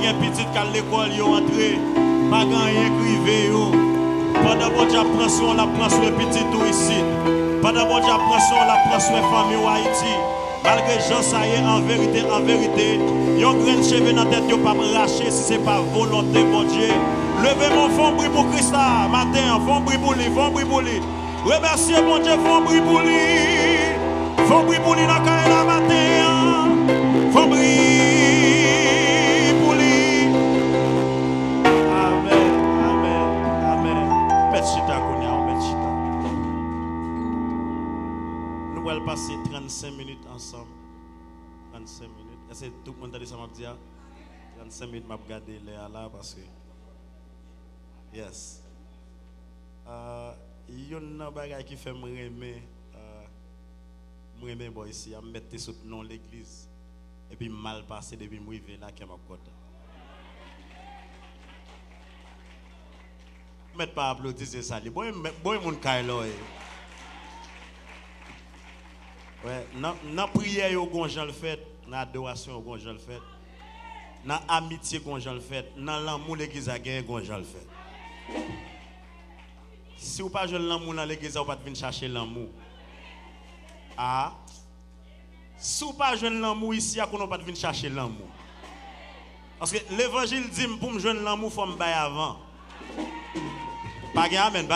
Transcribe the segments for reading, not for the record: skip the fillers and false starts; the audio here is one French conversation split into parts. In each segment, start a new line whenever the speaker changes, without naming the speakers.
qui ont petit qu'à l'école, ils ont entré, pas rien crivé. Pendant que Dieu prend soin, la prend soin petit tout ici. Pendant que Dieu prend soin, la prend soin famille au Haïti. Malgré Jean, ça y est, en vérité, yon grain de cheveux dans la tête, yon pas me lâcher si ce n'est pas volonté, mon Dieu. Levez mon fond bruit pour Christ là, matin, fond bruit pour lui. Remerciez mon Dieu, fond bruit pour lui. Fond bruit pour lui dans la matin. Fond bruit pour lui. Amen. Merci Takonia, merci. Nous allons passer 35 minutes ensemble. 35 minutes. Est-ce que tout le monde a dit ça m'a dit? 35 minutes, m'a regardé là parce que. Yes. Il y a un bagage qui fait me aimer bon ici, à me mettre sous nom l'église. Et puis mal passé depuis moi arrivé là qui m'a côté. Mettez pas applaudir c'est ça. Bon mon kailo. Ouais, dans prière yo gon Jean le fait, dans adoration yo gon Jean le fait. Dans amitié gon Jean le fait, dans l'amour l'église a gagné gon Jean le fait. Si vous pas jeune l'amour dans l'église, vous pas venir chercher l'amour. Ah. Si vous pas jeune l'amour ici, vous pas venir chercher l'amour. Parce que l'évangile dit pour me joindre l'amour, il faut me bailler avant. Amen.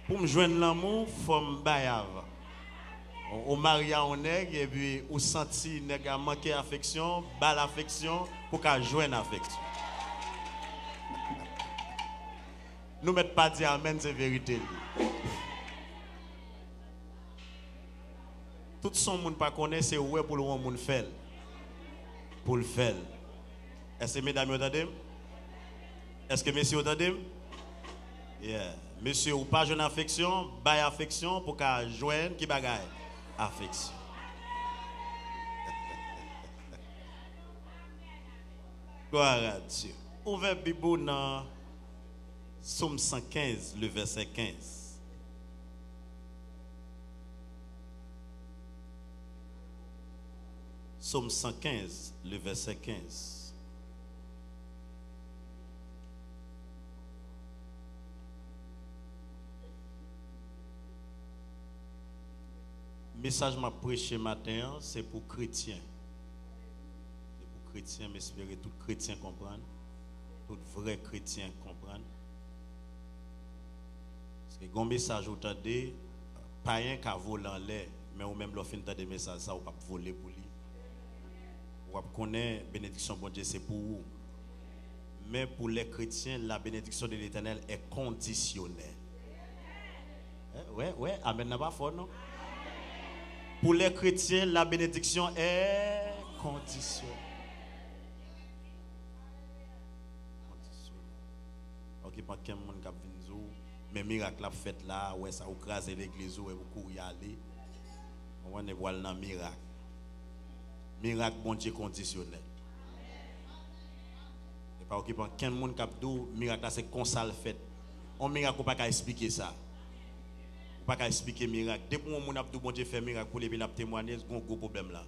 Pour me joindre l'amour, il faut me bailler avant. Au mariage, on est, et puis on senti nèg a manqué affection, bal affection, pour qu'à joindre affection. Nous ne mettons pas dire amen, c'est vérité. Tout son monde pas connaît, c'est ouais pour le monde faire. Pour le faire. Est-ce que mesdames entendez? Est-ce que messieurs entendez? Yeah. Monsieur ou pas jeune affection, bail affection pour qu'à joindre qui bagaille affection. Gloire à Dieu. Ouvert Bible dans Somme 115, le verset 15. Somme 115, le verset 15. Message m'a prêché matin, c'est pour chrétiens. C'est pour chrétiens, mais j'espère tout chrétien comprendre. Tout vrai chrétien comprendre. Parce que un message vous entendez, pas rien qu'à voler en l'air, mais ou même l'offre des messages, ça, vous pas voler pour lui. Vous connaissez la bénédiction de Dieu, c'est pour vous. Mais pour les chrétiens, la bénédiction de l'Éternel est conditionnelle. Ouais, amen, n'a pas fort, non? Pour les chrétiens, la bénédiction est conditionnelle. Ok, pas qu'un monde qui a venu, mais miracle a fait là, ouais, ça a crasé l'église, ouais, vous courez aller. On est voilà dans miracle. Miracle, bon Dieu conditionnel. Et pas ok, pas qu'un monde qui a dit, miracle c'est comme ça le fait. On miracle, pas qu'à expliquer ça. Pas qu'à expliquer miracle. Depuis que mon a dit, bon Dieu fait miracle pour les témoigner, il y a un gros problème là.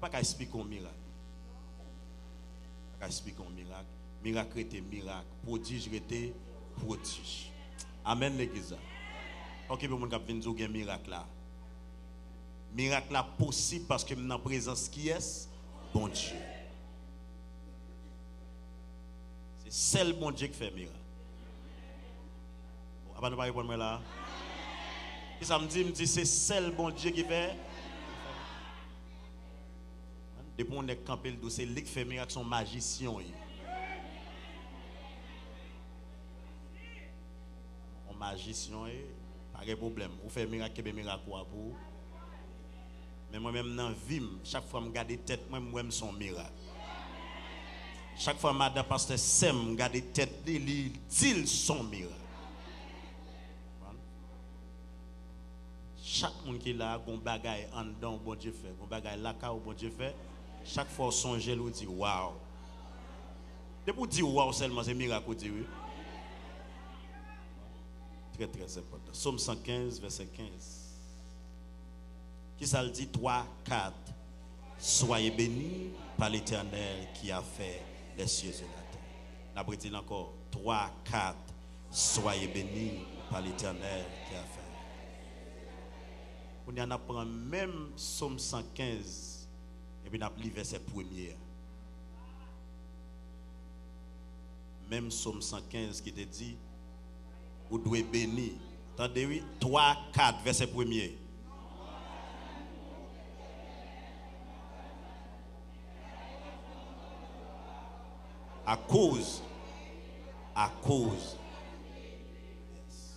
Pas qu'à expliquer un miracle. Pas qu'à expliquer un miracle. Miracle était miracle. Prodige était prodige. Amen l'église. Ok, pour mon cap venir dire un miracle là. Miracle là possible parce que dans la présence qui est bon Dieu. C'est seul bon Dieu qui fait miracle. Avant de parler pour moi là. Et ça me dit c'est seul bon Dieu qui fait. Depuis on est campé le c'est lui qui fait miracle son magicien. On magicien pas de problème. Vous faites miracle pour vous. Mais moi-même dans la vie, chaque fois que je regarde tête, moi je son miracle. Chaque fois que madame pasteur Sem regarde tête, il dit son miracle. Chaque monde qui est là, un bagaille en dedans, bon Dieu fait. Un bagaille là, bon Dieu fait. Chaque fois, son gel dit waouh. De pour dire waouh seulement, c'est miracle. Dit oui. Très, très important. Somme 115, verset 15. Qui ça le dit 3, 4, Soyez bénis par l'Éternel qui a fait les cieux et la terre. La dit encore 3, 4. Soyez bénis par l'Éternel qui a fait. On y en apprend même Psaume 115 et puis on a lu verset 1er. Même Psaume 115 qui te dit vous devez bénir. Attendez, oui, 3, 4, verset 1er. À cause. Yes.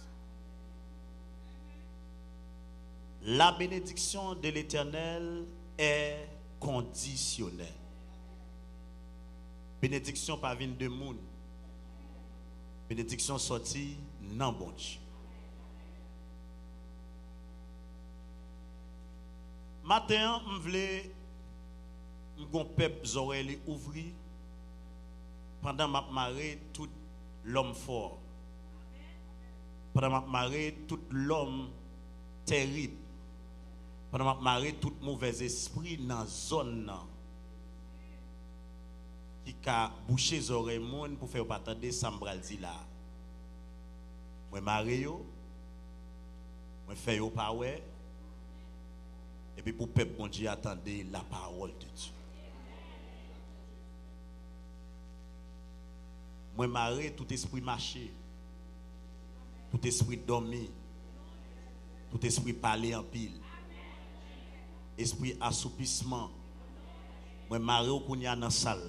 La bénédiction de l'Éternel est conditionnelle. Bénédiction par vin de monde. Bénédiction sortie non bon Dieu. Matin, je voulais mon peuple oreilles ouvrir pendant ma marée tout l'homme fort. Pendant ma marée tout l'homme terrible. Pendant ma marée tout mauvais esprit dans la zone qui a bouché les oreilles monde pour faire attendre ça m'bral dit là. Moi maré yo, moi fait yo pas ouais. Et puis pour peuple bon Dieu attendez la parole de Dieu. Moi maré tout esprit marché. Tout esprit dormi. Tout esprit parler en pile. Esprit assoupissement. Moi maré ou qu'on y a dans salle.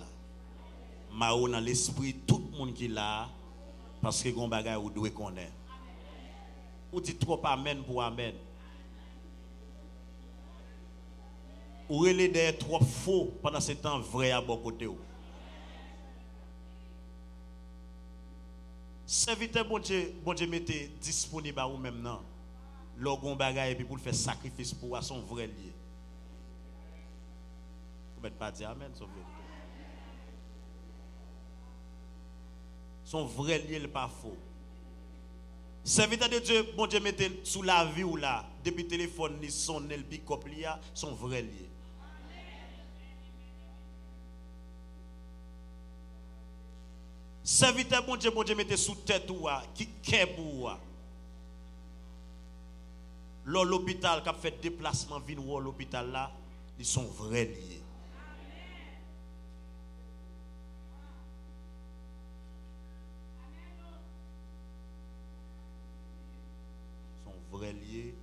Mao dans l'esprit tout le monde qui là parce que gon bagay ou doit connaître. Ou dit trop amen pour amen. Ou relé des trop faux pendant ce temps vrai à bon côté ou. Serviteur bon Dieu mettez disponible à ou même non. Logon bagay et puis pour faire sacrifice pour son vrai lié. Vous mettez pas dire amen sauf son vrai lié n'est pas faux. Serviteur de Dieu, bon Dieu mettez sous la vie ou là, depuis téléphone ni sonne le pick-up là, son vrai lié. Serviteur bon Dieu mettez sous tête ou qui kebou. L'hôpital qui a fait déplacement vinn ou l'hôpital là, ils sont vrais liés. Vrai lié,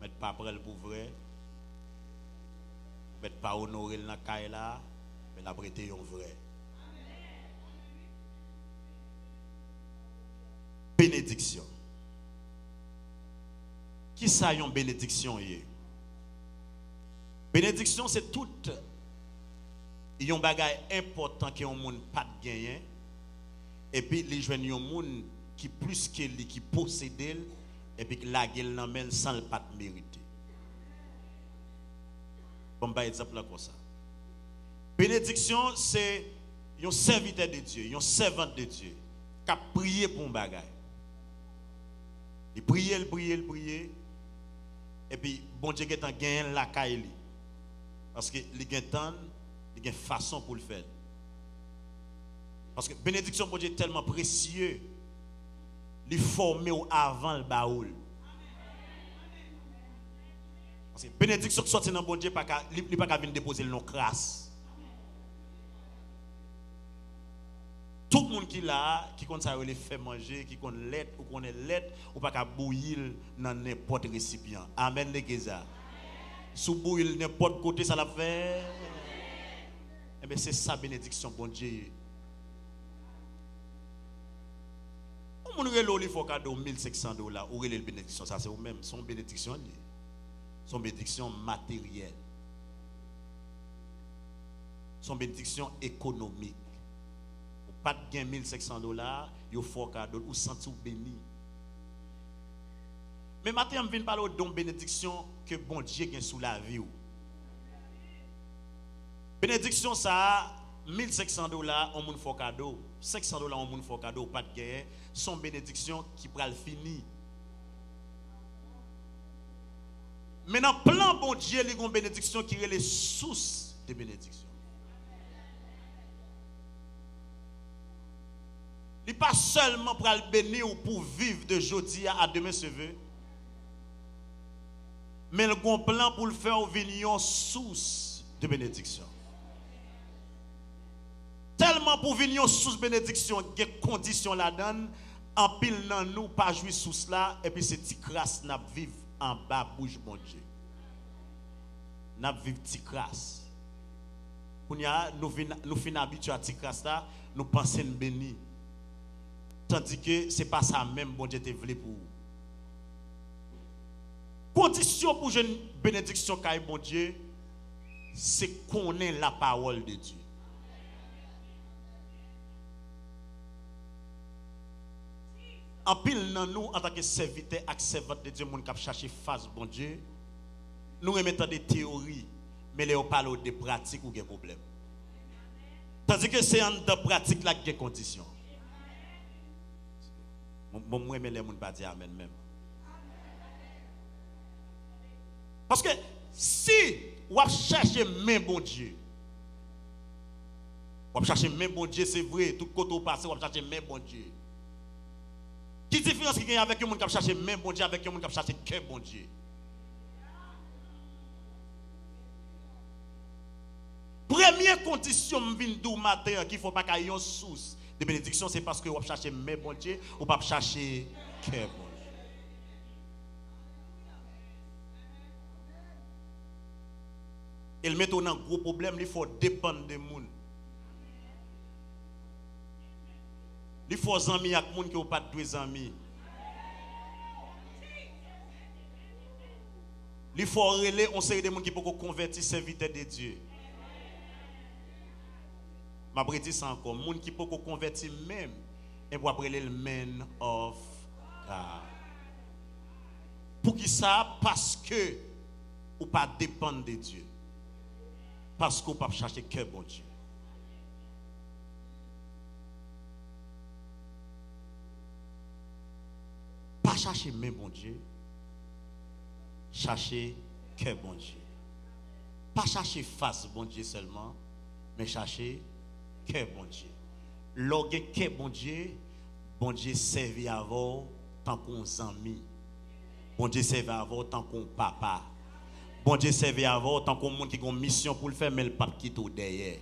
mettre pas prêt pour vrai, mettre pas honorer dans caille là, mais la prêter un vrai. Bénédiction. Qui ça une bénédiction yé? Bénédiction c'est tout un bagage important que un monde pas de gagner et puis les joindre un monde qui plus que lui qui possède et puis la gueule n'amène sans le pas mériter. Bon par exemple comme ça. Bénédiction c'est un serviteur de Dieu, un servant de Dieu qui a prié pour un bagage. Il prier et puis bon Dieu qui a gagné la caille parce que il gagne temps, il gagne façon pour le faire. Parce que bénédiction bon Dieu est tellement précieux. Il formé avant le baoul. Parce que bénédiction qui sorti dans bon Dieu, il ne peut pas venir déposer le nom crasse. Tout le monde qui là, qui compte ça, il fait manger, qui compte l'aide ou qu'on est l'aide, ou pas qu'à bouillir dans n'importe récipient. Amen les gars. Sous bouillir n'importe côté, ça l'a fait. Eh bien c'est ça bénédiction bon Dieu. On relo li faut cadeau $1,500 ou relé bénédiction ça c'est ou même son bénédiction lié. Son bénédiction matérielle. Son bénédiction économique. Ou pas de gain $1,500, yo faut cadeau ou senti ou béni. Mais matin on vient parler de bénédiction que bon Dieu gagne sous la vie ou. Bénédiction ça $1,500 on moun faut cadeau, $500 on moun faut cadeau pas de gain, son bénédiction qui pral fini. Maintenant, plan bon Dieu, il y a une bénédiction qui est les sources de bénédiction. Il n'est pas seulement pour le bénir ou pour vivre de jeudi à demain se veut. Mais il y a un plan pour le faire venir une source de bénédiction. Tellement pour venir une source de bénédiction, il y a des conditions là-dedans. En pile dans nous, pas jouir sous cela, et puis c'est petit crasse, n'a vivre en bas, bouge mon Dieu. N'a vivre petit crasse. Nous finissons habitués à petit crasse là, nous pensons béni. Tandis que ce n'est pas ça même, bon Dieu te voulait pour vous. Condition pour une bénédiction car bon Dieu, c'est qu'on ait la parole de Dieu. En pile dans nous, en tant que serviteur et servante de Dieu, nous qui chercher face bon Dieu, nous remettons des théories, mais nous parlons des pratiques ou des problèmes. Tandis que c'est en de pratique là qu'il y a des conditions. Moi, je les gens pas dire amen même. Parce que si vous cherchez même bon Dieu, vous cherchez même bon Dieu, c'est vrai, tout côté au passé, vous cherchez même bon Dieu. Quelle différence qu'il y a avec un monde qui cherche même bon Dieu avec un monde qui cherche que bon Dieu? Première condition du matin qu'il ne faut pas qu'il y ait une source de bénédiction, c'est parce que vous cherchez même bon Dieu ou pas chercher que bon Dieu. Et le met dans un gros problème, il faut dépendre des gens. Il faut des amis avec des gens qui n'ont pas de amis. Il faut relayer on série de gens qui peuvent convertir serviteurs de Dieu. Je vais dire ça encore. Les gens qui peuvent convertir même, et pour appeler le man of God. Pour qui ça? Parce que vous ne pas dépendre de Dieu. Parce que vous ne pas chercher que bon Dieu. Pas chercher même bon Dieu. Chercher que bon Dieu. Pas chercher face bon Dieu seulement, mais chercher que bon Dieu. Lorsque que bon Dieu servi avant tant qu'on ami. Bon Dieu servi avant tant qu'on papa. Bon Dieu servi avant tant qu'on monde qui a une mission pour le faire, mais le pape qui est derrière.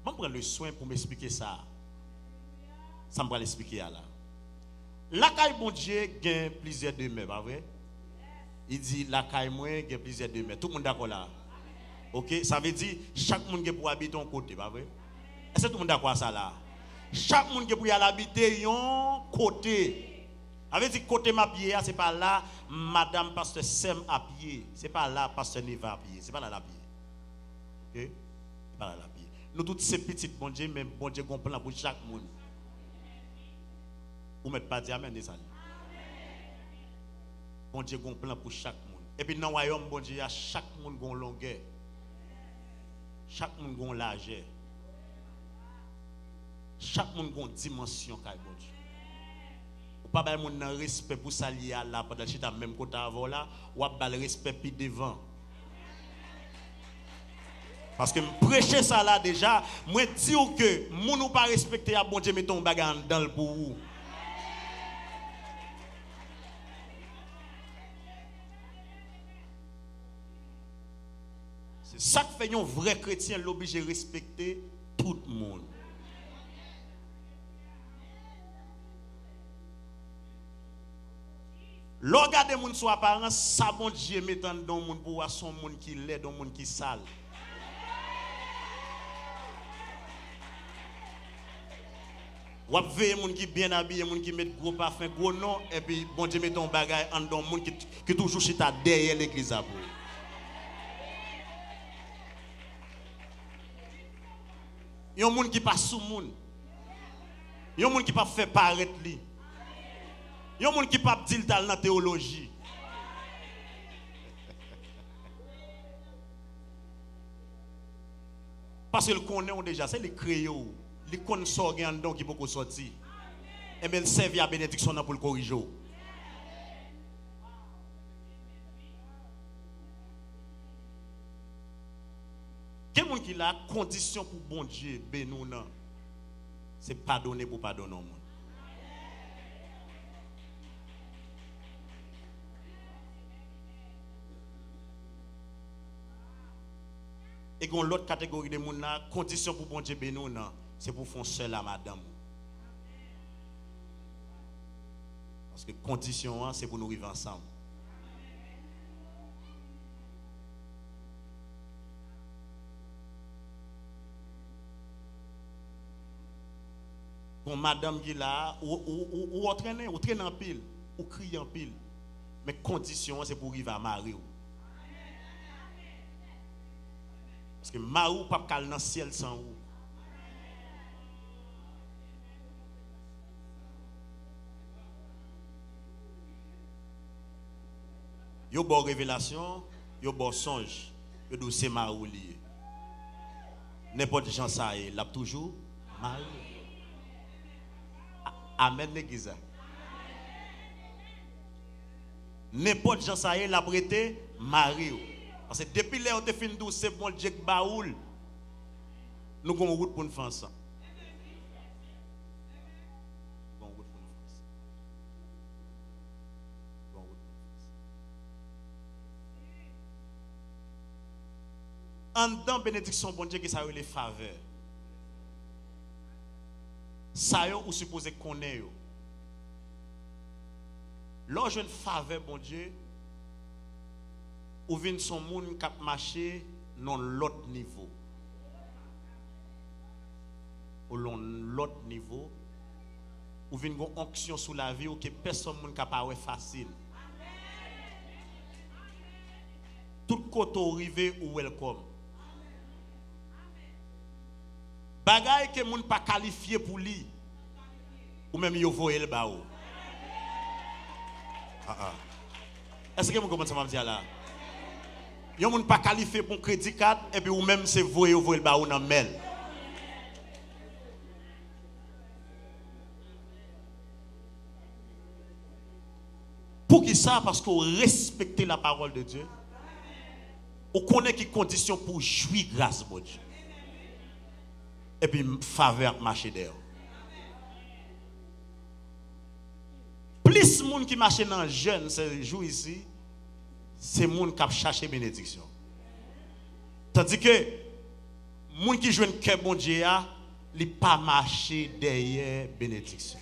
Je vais prendre le soin pour m'expliquer ça. Ça me va l'expliquer là. La caille bon Dieu gagne plusieurs demeures, pas vrai? Il dit la caille moi gagne plusieurs demeures. Tout le monde d'accord là? OK, ça veut dire chaque monde qui pour habiter un côté, pas vrai? Est-ce que tout le monde d'accord ça là? Chaque monde qui pour y aller habiter un côté. Avec dit côté ma pied, c'est pas là madame pasteur Sem à pied, c'est pas là pasteur Neva à pied, c'est pas là la pied. OK? C'est pas là la pied. Nous tous ces petites bon Dieu, mais bon Dieu comprend pour chaque monde. Vous ne mettez pas dire amen de ça. Bon Dieu a un plan pour chaque monde. Et puis dans le royaume, bon Dieu, chaque monde a une longueur. Chaque monde a une largeur. Chaque monde a une dimension. Bon Dieu. Ou pas de monde dans respect pour s'allier à là, pendant que tu as même côté avant là, ou pas le respect puis devant. Parce que prêcher ça là déjà, moi dis que moun ou pas respecter à bon Dieu met ton bagage dans le pour vous. C'est ça qui fait un vrai chrétien l'obligé de respecter tout le monde. Regardez moun sur apparence, ça bon Dieu mettant dans moun pour voir son monde qui laid, dans monde qui sale. Ou veille moun qui bien habillé, moun qui met gros parfum, gros nom et puis bon Dieu met ton bagage en dans moun qui toujours chita derrière l'église à vous. Yon moun qui pas sous moun. Yon moun qui pas fait paraître li. Yon moun qui pas dit dans la théologie. Parce que le connaît déjà, c'est les créaux. Les connaît sortir en don qui peut sortir. Et bien, servir à bénédiction pour le corriger. monde qui la condition pour bon Dieu, ben nous non. C'est pardonner pour pardonner au monde. Et qu'on l'autre catégorie de monde là, condition pour bon Dieu ben nous non, c'est pour faire seul à madame. Parce que condition c'est pour nous vivre ensemble. Bon, madame qui là, ou entraîner en pile, ou crier en pile. Mais condition, c'est pour arriver à marier. Parce que marier pas cal dans le ciel sans vous. Yo bon révélation, yo bon songe, yo dou c'est marié lié. N'importe gens ça est, l'a toujours marié. Amen l'église. N'importe gens ça y est l'a prêté Mario. Parce que depuis là on te fin douce c'est bon Dieu baoul. Nous avons route pour nous faire ça. Bon route pour nous faire ça. Bon route pour nous faire ça. En dedans bénédiction bon Dieu qui ça les faveurs. Ça yo ou supposé connaître yo. Lorsque une faveur bon Dieu ou vinn son monde qui marcher dans l'autre niveau. Ou l'autre niveau ou vinn gon onction sous la vie ou que personne monde capable facile. Tout côté arrivé ou welcome. Bagay que moun pas qualifié pour lui ou même yo voye le ba ou. Est-ce que vous comprenez ça m'a dire là? Yo moun pas qualifié pour crédit card et puis ou même c'est voye le ba ou dans mail. Pour qui ça? Parce qu'on respecte la parole de Dieu. On connaît qui conditions pour jouir grâce de Dieu. Et puis faveur marcher d'ailleurs. Plus de monde qui marche dans jeune ce jour ici, c'est monde qui cherche bénédiction. Tandis que monde qui joue un cœur bon Dieu, il pas marcher derrière bénédiction.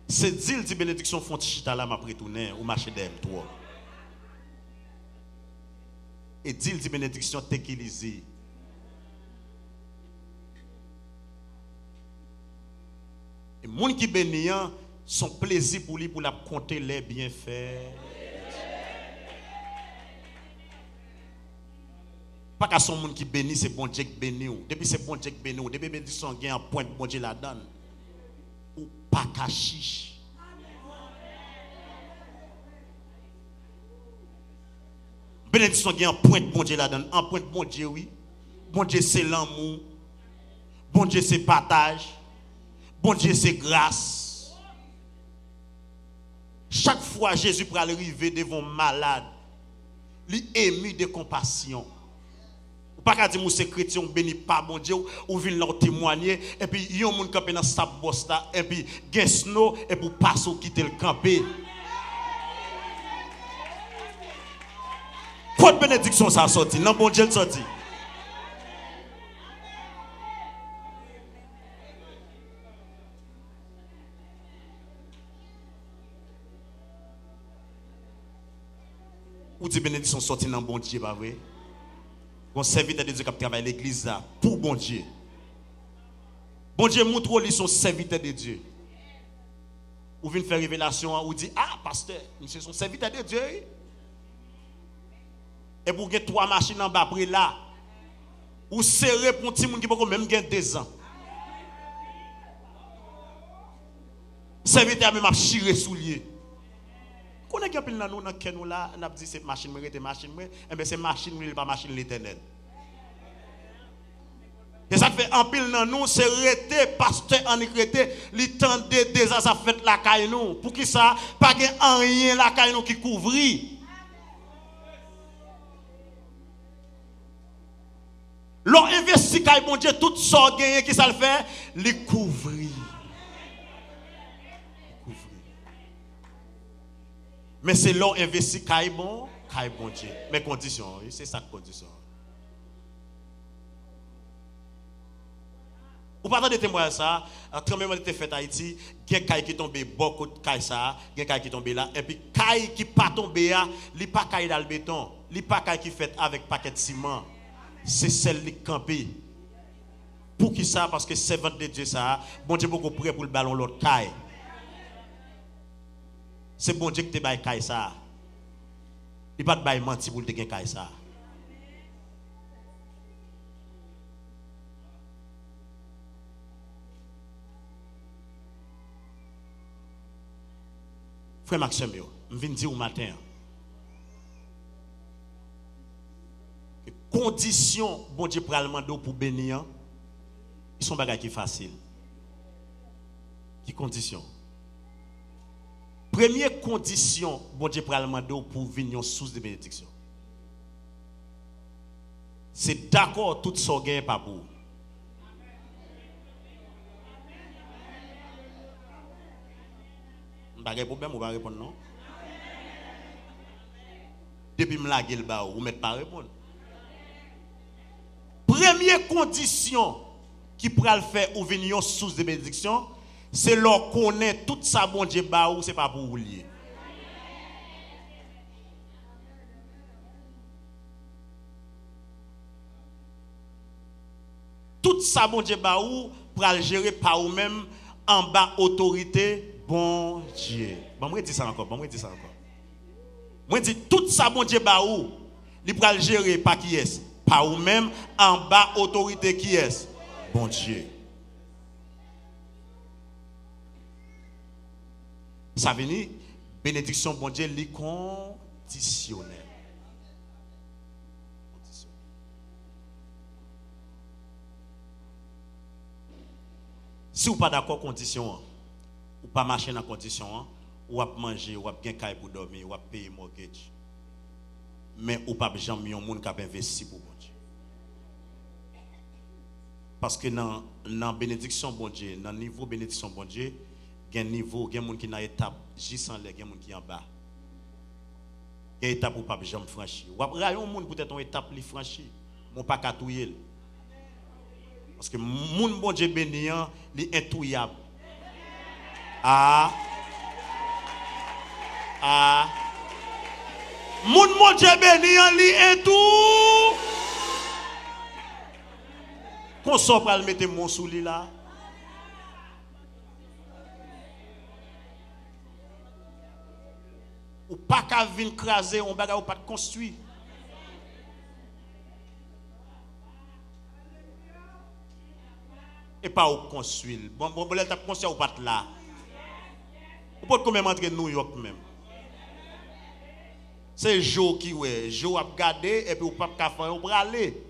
C'est dire que bénédiction font chita là m'a retourner ou marcher derrière toi. Et dire que bénédiction t'équiliser. Et les gens qui bénissent, son plaisir pour lui pour la compter les bienfaits. Pas qu'à son monde qui bénit, c'est bon Dieu qui bénit. Depuis c'est bon Dieu qui bénit. Depuis bénédiction gagne un point de bon Dieu la donne. Ou pas qu'à chiche. Bénédiction gagne un point de bon Dieu la donne. Un point de bon Dieu, oui. Bon Dieu c'est l'amour. Bon Dieu c'est partage. Bon Dieu, c'est grâce. Chaque fois Jésus pour arriver devant malade, il ému de compassion. Pas qu'à dire que c'est chrétien, béni pas bon Dieu, ou vient leur témoigner, et puis il y a un monde campé dans sa bosse là, et puis il snow et pour passer quitter le campé. Quoi de bénédiction ça sorti? Non, bon Dieu le sorti. Ou dit bénédiction sorti dans bon Dieu, pas vrai? On serviteur de Dieu qui travaille l'église là pour bon Dieu. Bon Dieu montre lui son serviteur de Dieu. Ou vient faire révélation ou dit ah pasteur, monsieur son serviteur de Dieu. Et pour gagner 3 machines en bas après là. Ou serrer pour petit monde qui peut même gagner 2 ans. Serviteur même a chiré soulier. Qu'on est capable dans nous dans nous là, on a dit c'est machine mérite machine mais ben c'est machine mais pas machine l'éternel. Et ça fait en pile dans nous c'est rester pasteur en écrété, li tande déjà ça fait la caille nous. Pour qui ça pas gain rien la caille nous qui couvrir. investi kay bon Dieu tout ça gagné qui ça le fait, li couvrir. Mais c'est là investi kay bon Dieu. Mais condition, c'est ça condition. Ou pas de témoigner ça, quand même était fait Haïti, il y a des qui tombé beaucoup de cailles ça, il y a des qui tombé là et puis caille qui pas tombé là, li pas caille dans le béton, li pas caille qui fait avec paquet de ciment. C'est celle qui campé. Pour qui ça? Parce que c'est servante de Dieu ça, bon Dieu beaucoup prêt pour le ballon l'autre caille. C'est bon Dieu qui te baille caille ça. Il pas de baille menti pour te gagner caille ça. Frère Maxime, je viens dire au matin que conditions, bon Dieu, pour demander pour bénir, ils sont bagages qui facile. Qui conditions? Première condition, bon Dieu, pour demander pour venir source de bénédiction. C'est d'accord, tout ça gagne pas pour. Pas de problème, ou pas répondre non? Depuis me la gueule ba ou mettre pas répondre. Première condition qui pourra le faire ou venir source de bénédiction, c'est leur connaître tout ça bon Dieu ba ou c'est pas pour vous lier. Tout ça bon Dieu ba ou pour le gérer par vous même en bas autorité. Bon Dieu. Bon, moi dis ça encore. Moi dis tout ça bon Dieu ba ou, il pourra le gérer par qui est? Par ou même en bas autorité qui est? Bon Dieu. Ça veut dire bénédiction bon Dieu li conditionnel. Si vous pas d'accord condition, ou pas marcher dans condition, ou à manger, ou à bien caille pour dormir, ou à payer mortgage. Mais ou pas jamais un monde qui a investi pour bon Dieu. Parce que dans bénédiction bon Dieu, dans niveau bénédiction bon Dieu, il y a un niveau, il y a un monde qui dans étape J sans l'air, il y a un monde qui en bas. Il y a une étape où pas jamais franchir. Ou après un monde peut-être une étape li franchir, mon pas catouiller. Parce que monde bon Dieu bénissant, il est intouillable. Moun mon Dieu béni en li et tout. Qu'on sort pour le mettre mon sous li là. Ou pas qu'à venir craser, on bagarre ou pas de construire. Et pas au construire. Bon, t'as construit ou pas là. Ou pas quand même entrer New York même. C'est Joe qui ouais, Joe a gardé et puis ou pas qu'à faire ou aller.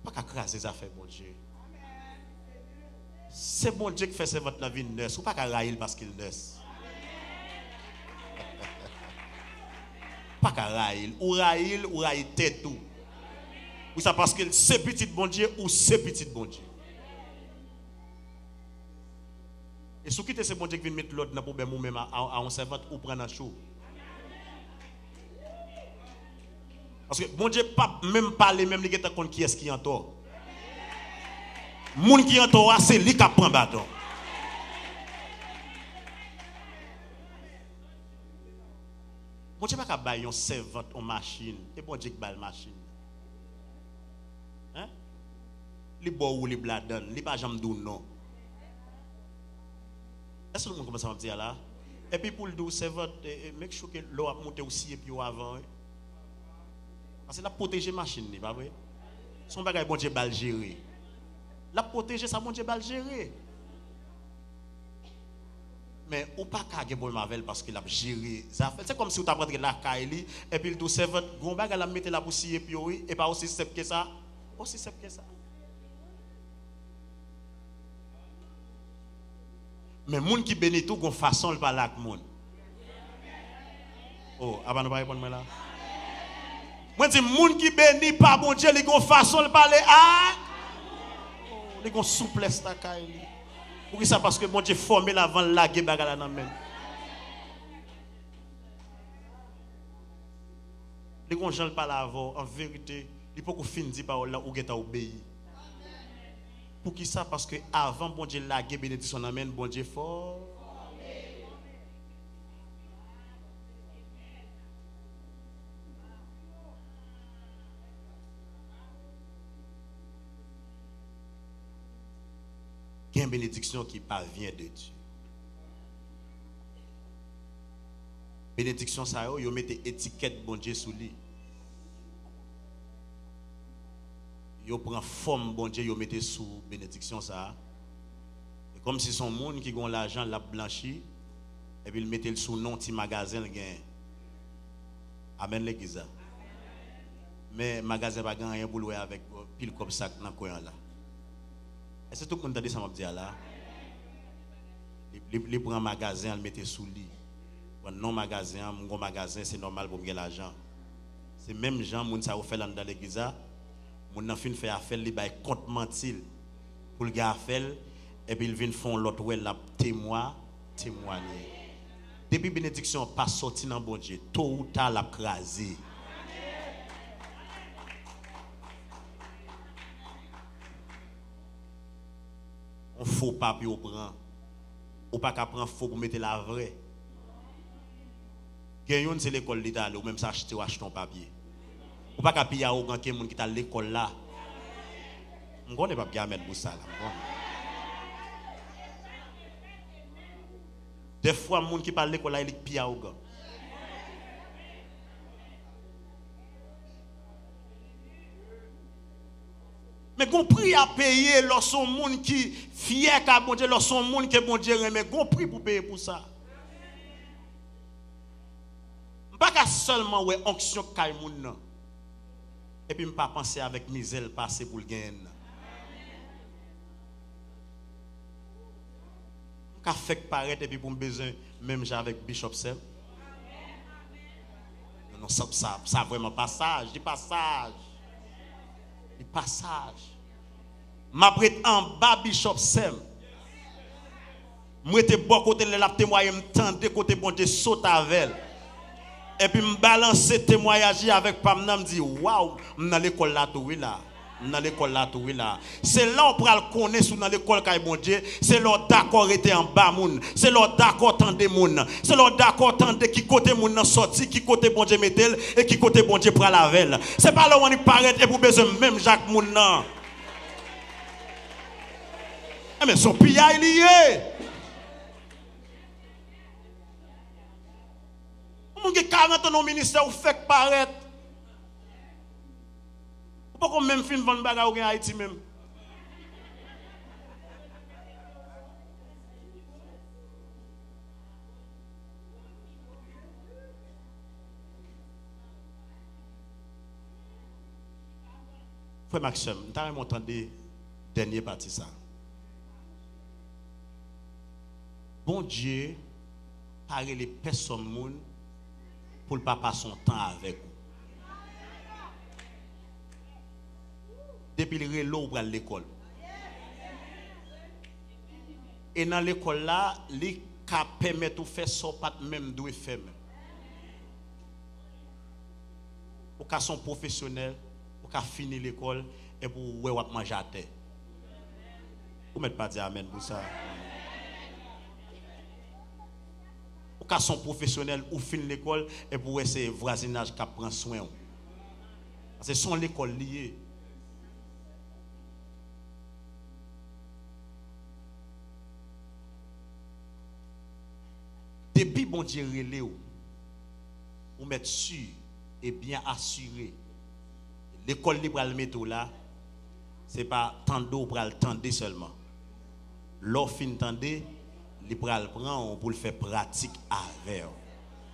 Pas qu'à craser les affaires bon Dieu. C'est bon Dieu qui fait ça votre vie nurse, ou pas qu'à railler parce qu'il nurse. Pas qu'à railler, ou railler tête tout. Ou ça parce que c'est petit bon Dieu ou c'est petit bon Dieu. Et si vous quittez ce bon Dieu qui vient mettre l'autre dans le problème ou même à un servant ou prendre un chaud. Parce que bon Dieu pas même parler même les gens qui est-ce qui en tort. Moun qui en tort c'est lui qui prend bâton. Bon Dieu pas qu'à bailler un servant en machine et bon Dieu qui baille machine. Hein? Les bois ou les bladons, les pas jamais dou non. Est-ce que le monde commence à me dire là? Et puis pour le dos, c'est votre. Make sure que l'eau a monté aussi et puis avant. Parce que la protéger machine, pas vrai? Son bagage bon Dieu bal gérer. La protéger, ça bon Dieu bal gérer. Mais ou pas qu'à bon mavel parce qu'il a géré. C'est comme si vous t'apprendre la caille et puis le dos, c'est votre. Gon bagage la mettre la poussière et puis oui, et pas aussi simple que ça. Aussi simple que ça. Mais les gens qui bénissent tout, ils ont façon de parler avec les gens. Oh, avant de répondre là. Moi dis moun qui béni par bon Dieu, li gon façon de parler à li gon souplesse ta kay li. Pour ça parce que bon Dieu formé avant la guerre bagala nan men. Li gon Jean parle avant en vérité, il faut qu'on fin di parole là ou geta obéi. Pour qui ça parce que avant bon Dieu la guerre bénédiction amène bon Dieu fort. Il y a une bénédiction qui parvient de Dieu. Bénédiction ça yo mettez étiquette bon Dieu sous lui. Yo prend forme bon Dieu yo mettez sous bénédiction ça. Et comme si son monde qui gon l'argent l'a blanchi et puis il mettait sous nom petit magasin gain. Amen l'église. Mais magasin pas gain rien pour louer avec pile comme ça dans coin là. Est-ce que tout le monde a dit ça m'a dit là? Il prend un magasin, il mettait sous lit. Non magasin, mon magasin, c'est normal pour me gagner l'argent. C'est même gens, moun ça fait dans l'église, moun nan fin fait affaire, il bail compte mentil pour le gars affaire et puis il vient font l'autre ouais la témoigner. Depuis bénédiction pas sorti dans bon Dieu, tôt ou tard l'a crasé. On faux papier au prend. Ou pas qu'à prendre faux pour mettre la vraie. Gagnon c'est l'école l'état ou même s'acheter ou acheter un papier. Ou pas qu'à payer au grand quelqu'un qui t'a l'école là. On connaît pas bien mettre pour ça là. Des fois monde qui parle l'école là il pille au grand. Mais gon prix à payer lorsqu'on monde qui fier qu'à bon Dieu lorsqu'on monde que bon Dieu remet gon prix pour payer pour ça. Pas qu'à seulement ouais onction kay moun nan. Et puis pas penser avec misère passer pour le gain. Qu'a fait paraître et puis pour besoin même avec Bishop Sem. Non ça vraiment passage, du passage. Du passage. M'apprête en bas Bishop Sem. Moi était bon côté la témoigner m'tendre côté bon Dieu saute avec. Et puis me balancer témoignage avec Pamna me dit waouh, dans l'école là tout là. Dans l'école là tout là. C'est là on pourra le connaître sous dans l'école kay bon Dieu, c'est là d'accord était en bas moun, c'est là d'accord tande moun, c'est là d'accord tande qui côté moun nan sorti, qui côté bon Dieu mettel et qui côté bon Dieu pour la veille. C'est pas là où on y paraît et pour besoin même Jacques moun nan. Mais son pillage lié. On a 40 ans au ministère ou fait paraître. Pourquoi même fin vendre bagarre en Haïti même? Frère Maxime, vous avez entendu dernier partie ça. Bon Dieu, parle les personnes pour ne pas passer son temps avec vous. Depuis le relo pour l'école. Et dans l'école là, les cas permettent de faire ça pas même doit faire. Pour qu'à son professionnel, pour qu'à finir l'école et pour ouais manger à terre. Vous mettez pas dire amen pour ça. Pour qu'à son professionnel ou finir l'école et pour essayer voisinage qui prend soin. Parce que son l'école liée. Depuis bon Dieu relé ou mettre sûr et bien assuré. L'école libre à le mettre là, c'est pas tando pour le tendre seulement. L'offre fin tendre, libre à le prendre pour le faire pratique avec.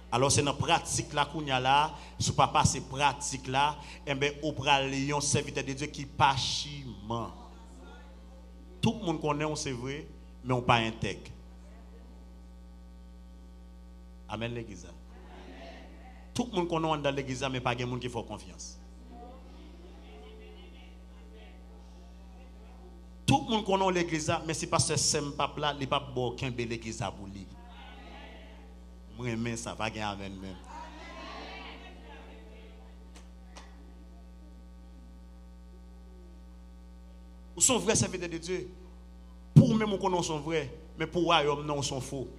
Alors c'est dans pratique là qu'on y a là, sous pas passer pratique là, et ben au pral lion serviteur de Dieu qui pas chiment. Tout le monde connaît, c'est vrai, mais on pas intègre. Amen l'église. Tout le monde connaît dans l'église, mais pas de monde qui fait confiance. Tout le monde connaît l'église, mais si pas ce sem pape là, il pas bon qu'un bel l'église pour lui. Moi mais ça va gagner amen même. Ou sont vrais serviteurs de Dieu. Pour même qu'on non sont vrais, mais pour royaume non sont faux.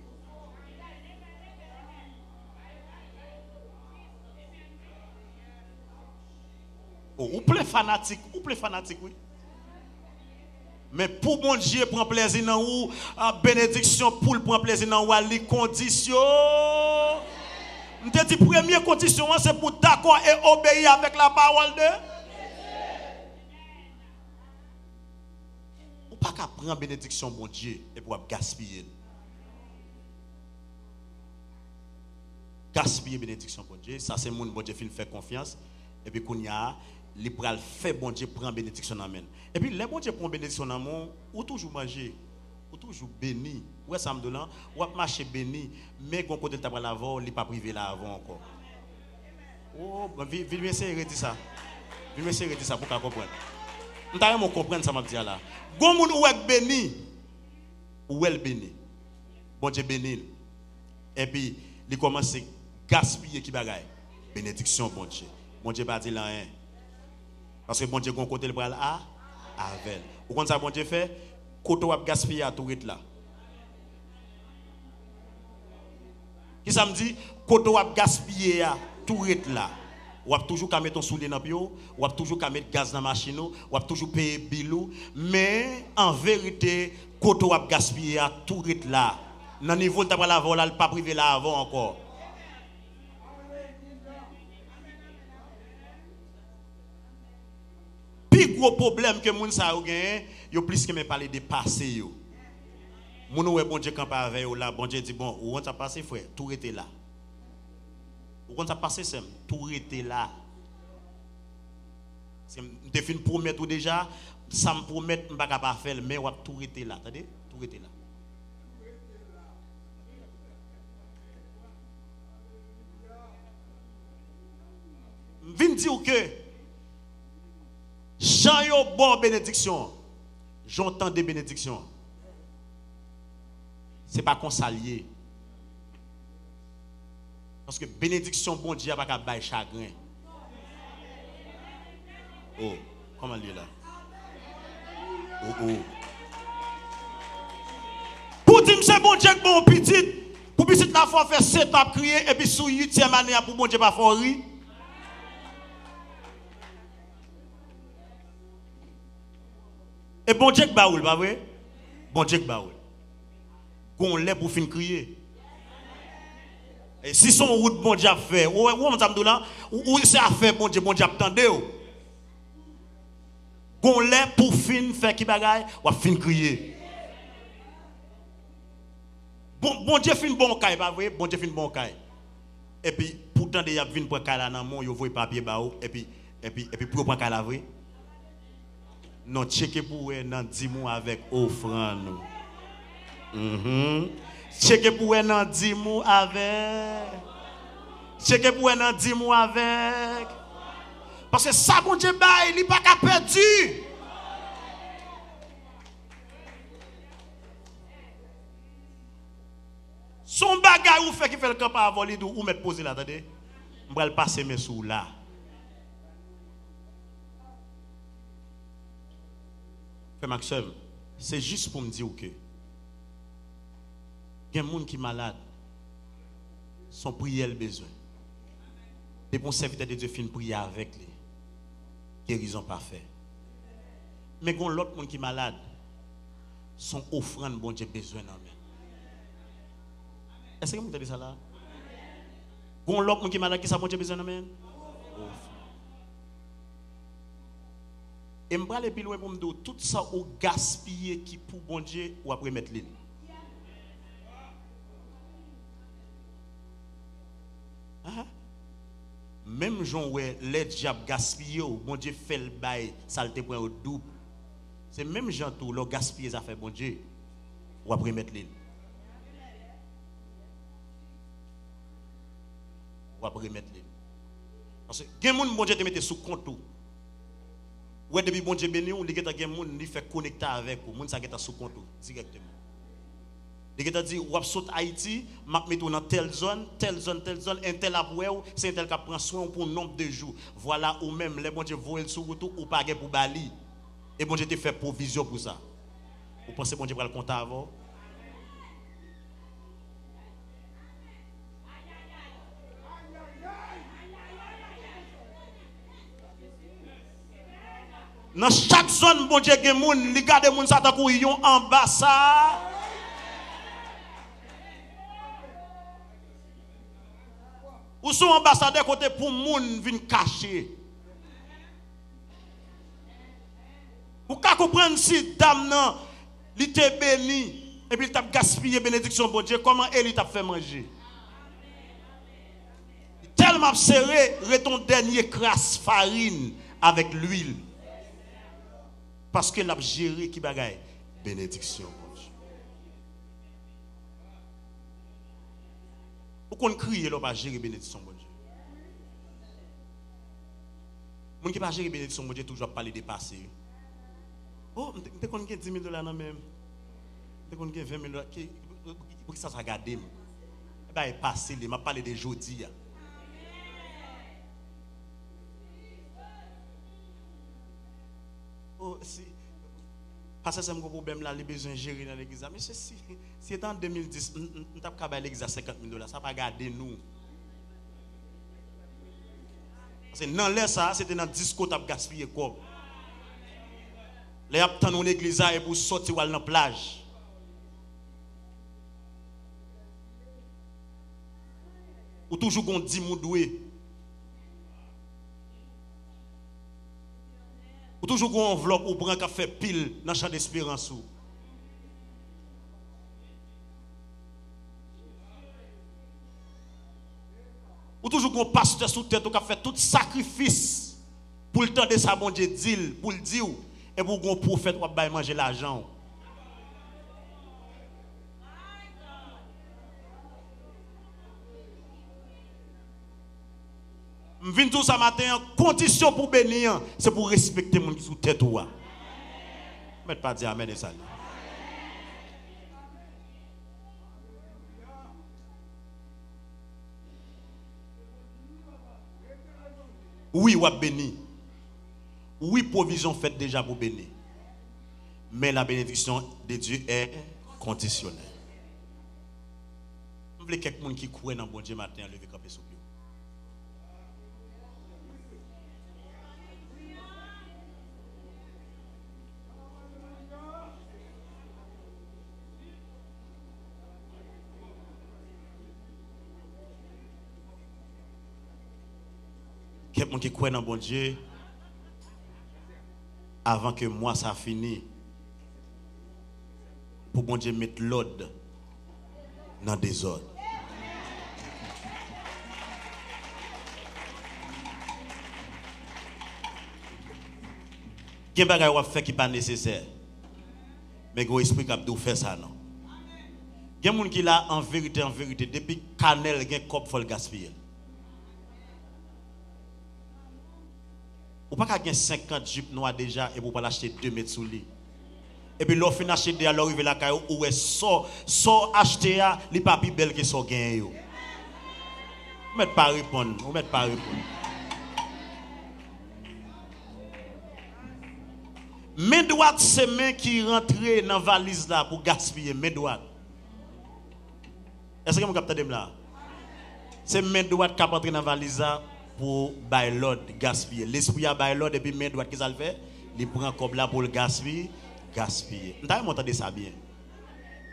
Ou plein fanatique, oui. Mais pour mon Dieu prend plaisir dans ou bénédiction pour le prendre plaisir dans ou les conditions. On te dit première condition c'est pour d'accord et obéir avec la parole de ou pas qu'à prendre bénédiction mon Dieu et pour gaspiller. Gaspiller bénédiction mon Dieu, ça c'est mon bon Dieu fait confiance et puis qu'on y a libéral fait bon Dieu prend bénédiction amen. Et puis les bon Dieu prend bénédiction amen ou toujours manger ou toujours béni. Ouais ça me donne ou marcher béni mais quand côté t'a l'avant, il pas privé là avant encore. Oh, viens essayer de ça. Viens essayer de ça pour qu'on comprenne. On t'a vraiment comprendre ça m'a dit là. Gon moun ou est béni ou elle béni. Bon Dieu béni. Et puis il commence à gaspiller qui bagaille. Bénédiction bon Dieu. Bon Dieu pas dit là rien. Parce que bon Dieu gon côté le bral a avec. Ou quand ça bon Dieu fait côté ou gaspiller à tout là. Qui ça me dit côté ou gaspiller à tout là. Ou toujours qu'à mettre ton soulier dans pio, ou toujours qu'à mettre gaz dans la machine, ou toujours payer bilou, mais en vérité côté ou gaspiller à tout là. Dans niveau de la vol, pas privé là avant encore. Plus gros problème que moun sa ou gen, yo plus que me parler de passé yo. Moun ou bon Dieu camp avec yo là, bon Dieu dit bon, ou on t'a passé frère, tout était là. Ou on t'a passé sem, tout était là. C'est me fin promettre ou déjà, ça me promet m'pa capable faire mais ou tout était là, attendez, tout était là. Vin dire que Jean yo bon bénédiction. J'entends des bénédictions. C'est pas qu'on s'allier. Parce que bénédiction bon Dieu pas qu'à bailler chagrin. Oh, comment il est là? Oh. Pour dire c'est bon Dieu bon petit, pour petit la fois faire 7 ans crier et puis sous 8e année pour bon Dieu pas faire rire. Et bon Dieu baoul, pas vrai? Bon Dieu baoul. Qu'on l'est pour fin crier. Et si son route bon Dieu a fait, ou c'est à faire bon Dieu attendez. Qu'on l'est pour fin faire qui bagaille, ou fin crier. Bon Dieu fin bon caille, pas vrai? Bon Dieu fin bon caille. Et puis pourtant il y a vinn pour caille là dans mon, yo voye papier baou et puis pour prendre caille là vrai. Non, checker pour eux dans 10 mois avec offrande. Checker pour eux dans 10 mois avec. Checker pour eux dans 10 mois avec. Parce que ça, bon Dieu, il n'est pas qu'à perdu. Son bagage ou fait qui fait le camp à voler ou mettre posé là, attendez. Je vais le passer mes sous là. Maxime, c'est juste pour me dire que il y a des gens qui sont malades, son prière le besoin. Des bons serviteurs de Dieu finissent prier avec lui. Guérison parfaite. Mais il y a l'autre monde qui est malade, son offrande bon Dieu besoin d'en. Est-ce que vous entendez ça là? Il y a l'autre monde qui est malade qui a bon Dieu besoin d'en. Et je vais aller plus loin pour me dire tout ça au gaspiller qui pour bon Dieu ou après mettre l'île. Même gens où les diables gaspillent, bon Dieu fait le bail, ça le point au double. C'est même gens tout le gaspiller ça fait bon Dieu ou après mettre l'île. ou après remettre les. Parce que gen moun bon Dieu te mette sous compte tout. Ouais depuis bon Dieu béni ou li geta gen moun li fait connecter avec ou moun ça geta sous compte tout directement. Li geta dit ou saute Haïti, m'a mettre dans telle zone, un tel après ou c'est un tel qui prend soin pour nombre de jours. Voilà ou même les bon Dieu voyer sous route ou pas pour Bali. Et bon Dieu te fait provision pour ça. Vous pensez bon Dieu va le compter avant? Dans chaque zone, bon Dieu, gen moun, li gade moun sa ta kou yon ambassade. Ou sou ambassadeur côté pour moun vin cacher. Ou ka comprendre si dame nan li te béni et puis il t'a gaspillé bénédiction bon Dieu, comment elle t'a fait manger? Tellement serré, ton dernier crasse farine avec l'huile. Parce que l'a géré qui bagaille bénédiction bon Dieu. Ou qu'on crie là pas gérer bénédiction bon Dieu. Moun qui pas gérer bénédiction bon Dieu toujours parler de passé. Oh, m'te konn gen $10,000 nan même. M'te konn gen $20,000 pour qui ça regarder. Eh ben passé, m'a parler de jodi. Oh, si. Parce que c'est un gros problème là, les besoins gérer dans l'église. Mais si c'est en 2010, nous avons qu'à l'église à $50,000, ça va garder nous. Parce que dans l'air, ça, c'était dans le disco, tu as gaspillé quoi. Les gens dans l'église et pour sortir dans la plage. Ou toujours qu'on dit moudoué. Ou toujours qu'on enveloppe ou prend café pile dans champ d'espérance. Ou toujours qu'on pasteur sous tête ou fait tout sacrifice pour le temps de sa bon Dieu dit pour le dire et pour qu'on prophète ou ba manger l'argent. Je viens tout ça matin, condition pour bénir, c'est pour respecter mon qui sous tête ou. Mais pas dire amen et salut. Oui, ou béni. Oui, provision faite déjà pour bénir. Mais la bénédiction de Dieu est conditionnelle. Je veux quelqu'un qui croit dans bon Dieu matin, lever camper sous pied. Quelqu'un qui croit dans bon Dieu, avant que moi ça finisse, pour bon Dieu mettre l'ordre dans le désordre. Il y a des choses qui ne sont pas nécessaires. Mais il y a un esprit qui a fait ça. Il y a des gens qui là en vérité, depuis Canel, il y a un cop pour le gaspiller. Ou pas qu'il y ait 50 jupes noirs déjà et vous pas l'acheter 2 mètres sous lit. Et puis l'offre acheter de alors arriver la caillou ou est so acheter les papiers belles qui sont gagnés. Vous mettez pas répondre, vous mettez pas répondre. Main droite c'est main qui rentre dans la valise là pour gaspiller main droite. Est-ce que vous captez là? C'est main droite qui rentre dans la valise là pour bailler l'ordre, gaspiller. L'esprit a bailler l'ordre et puis main droite qui ça le fait, il prend comme là pour le gaspiller. Vous entendez ça bien.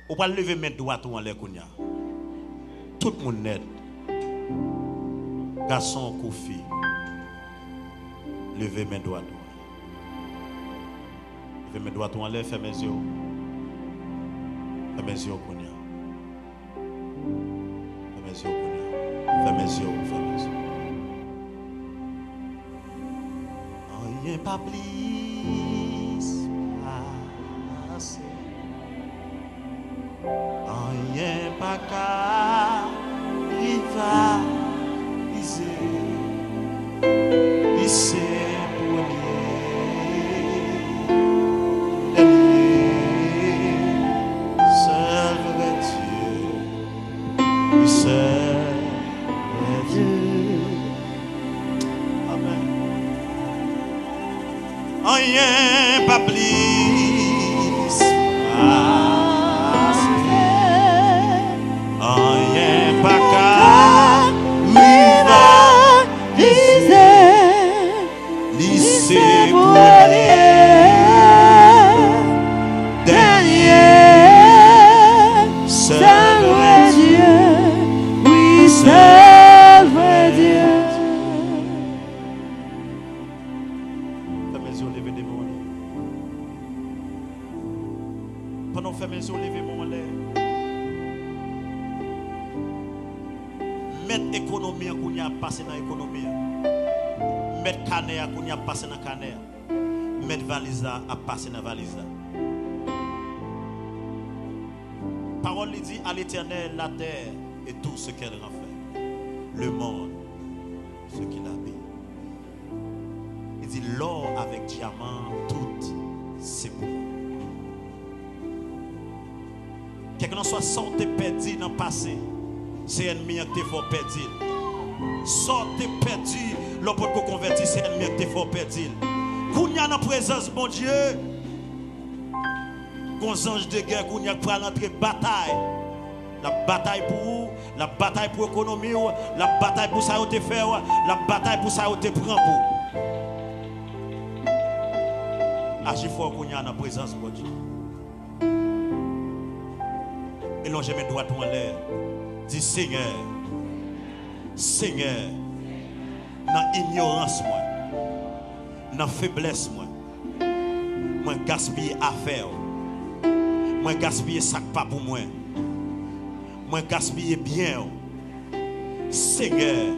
Ou pas lever main droite ou en l'air kounya. Tout le monde net. Garçon, koufi. Lever main droite. Lever main droite ou en l'air, ferme les yeux. Ferme les yeux kounya. Ferme les yeux kounya. Ferme les yeux, ferme les yeux. Rien pas plus passé. Rien pas qu'à rivaliser. rien pas plus. Rien pas qu'à lycée dernier, seul vrai Dieu, oui, seul vrai Dieu. Fais mes yeux lever des mots. Pendant que fais mes yeux lever mon l'air. Mettre économie qu'on y a passé dans l'économie. Mettre canner qu'on y a passé dans canner. Mettre valise à passer dans valise. Parole lui dit à l'Éternel la terre et tout ce qu'elle en fait. Le monde, ce qu'il habite. Il dit l'or avec diamant, tout c'est bon. Quelqu'un soit sorti perdu dans le passé. C'est ennemi qui te faut perdu. Sortez perdu, l'homme pour convertir, c'est ennemi qui te faut perdu. Quand il y a dans présence, mon Dieu, qu'on ange de guerre, qu'on y a pour entrer bataille. La bataille pour vous, la bataille pour l'économie, la bataille pour ça te faire, la bataille pour ça te prend pour. Agis fort qu'on y a dans présence, mon Dieu. Et non, je mets droit en l'air. Dis Seigneur, Seigneur, dans l'ignorance, moi, dans faiblesse, moi gaspille affaire, moi gaspille sac pas pour moi, moi gaspille bien. Seigneur,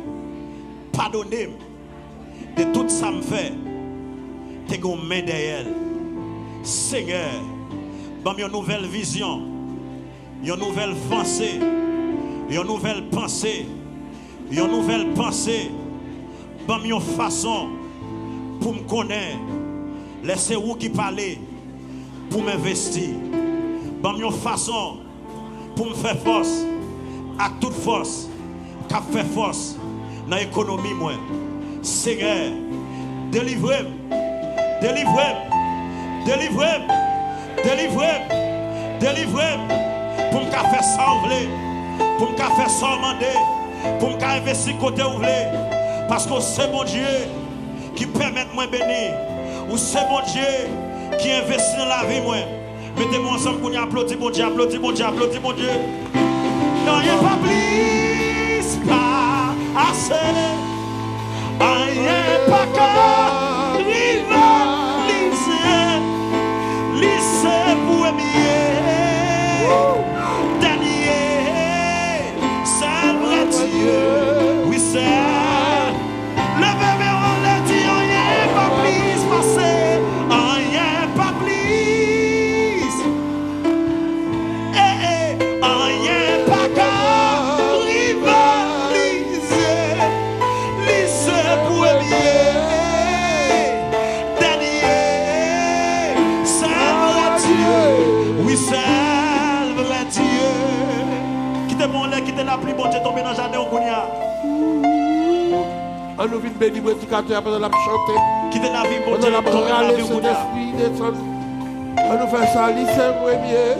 pardonnez-moi de tout ça me fait, t'es une main derrière. Seigneur, donne-moi une nouvelle vision, une nouvelle pensée. Une nouvelle pensée, une nouvelle pensée, dans une façon pour me connaître. Laissez vous qui parlez pour m'investir. Dans une façon pour me faire force, à toute force, qu'a fait force dans l'économie. Moi, Seigneur, délivrez-moi, délivrez-moi, délivrez-moi, délivrez-moi, délivrez-moi pour me faire s'envoler. Pour me faire ça demander, pour me investir côté où vous voulez. Parce que c'est mon Dieu qui permet de moi bénir. Ou c'est mon Dieu qui investit dans la vie. Mettez-moi ensemble qu'on y applaudit mon Dieu, applaudit mon Dieu, applaudit mon Dieu. Non, il n'y a pas plus, pas assez. Il n'y a pas qu'à rivaliser. Lycée pour aimer. Oui, c'est le bébé, on l'a dit, on n'y est pas plus passé, on n'y est pas plus. On n'y est pas qu'à rivaliser, lycée pour aimer. Dernier, c'est vrai Dieu, oui, c'est vrai Dieu. Quittez mon lait, quittez la pluie, bon Dieu, tombé dans le jardin au Kounia.
On nous vient bénir prédicateur pendant la chanter.
Quittez la vie, bon Dieu,
la
tombé dans la vie au Kounia.
On nous fait ça, lycée premier.